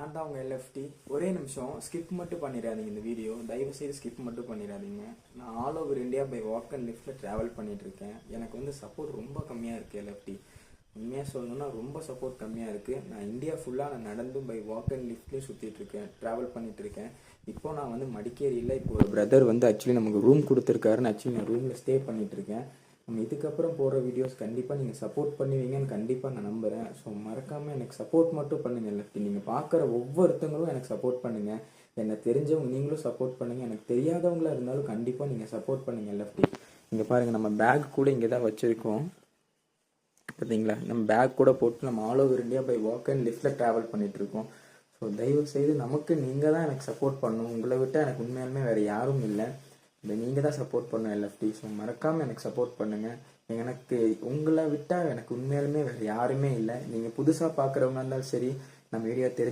நான் தான் உங்கள் எல்எஃப்டி. ஒரே நிமிஷம் ஸ்கிப் மட்டும் பண்ணிடாதீங்க, இந்த வீடியோ தயவு செய்து ஸ்கிப் மட்டும் பண்ணிடாதீங்க. நான் all over India by walk and லிஃப்ட்டில் ட்ராவல் பண்ணிகிட்ருக்கேன். எனக்கு வந்து சப்போர்ட் ரொம்ப கம்மியாக இருக்குது எல்எஃப்டி. உண்மையாக சொல்லணுன்னா ரொம்ப சப்போர்ட் கம்மியாக இருக்குது. நான் இந்தியா ஃபுல்லாக நான் நடந்து பை வாக் அண்ட் லிஃப்ட்லேயும் சுற்றிட்டுருக்கேன், ட்ராவல் பண்ணிகிட்ருக்கேன். இப்போது நான் வந்து மடிக்கேரியில் இப்போ ஒரு பிரதர் வந்து ஆக்சுவலி நமக்கு ரூம் கொடுத்துருக்காருன்னு ஆக்சுவலி நான் ரூமில் ஸ்டே பண்ணிகிட்ருக்கேன். நம்ம இதுக்கப்புறம் போகிற வீடியோஸ் கண்டிப்பாக நீங்கள் சப்போர்ட் பண்ணுவீங்கன்னு கண்டிப்பாக நான் நம்புகிறேன். ஸோ மறக்காமல் எனக்கு சப்போர்ட் மட்டும் பண்ணுங்கள் எல்எஃப்டி. நீங்கள் பார்க்குற ஒவ்வொருத்தங்களும் எனக்கு சப்போர்ட் பண்ணுங்கள். என்னை தெரிஞ்சவங்க நீங்களும் சப்போர்ட் பண்ணுங்கள். எனக்கு தெரியாதவங்களாக இருந்தாலும் கண்டிப்பாக நீங்கள் சப்போர்ட் பண்ணுங்கள் எல்எஃப்டி. இங்கே பாருங்கள், நம்ம பேக் கூட இங்கே தான் வச்சுருக்கோம் பார்த்தீங்களா. நம்ம பேக் கூட போட்டு நம்ம all over India by walk and லிஃப்ட்டில் ட்ராவல் பண்ணிகிட்ருக்கோம். ஸோ தயவு செய்து நமக்கு நீங்கள் தான் எனக்கு சப்போர்ட் பண்ணணும். உங்களை விட்டால் எனக்கு உண்மையாலுமே வேறு யாரும் இல்லை. இந்த நீங்கள் தான் சப்போர்ட் பண்ணணும் எல்எஃப்டி. ஸோ மறக்காமல் எனக்கு சப்போர்ட் பண்ணுங்கள். எனக்கு உங்களை விட்டால் எனக்கு உண்மையாலுமே வேறு யாருமே இல்லை. நீங்கள் புதுசாக பார்க்குறவங்க இருந்தாலும் சரி, நம்ம வீடியோ தெரிஞ்ச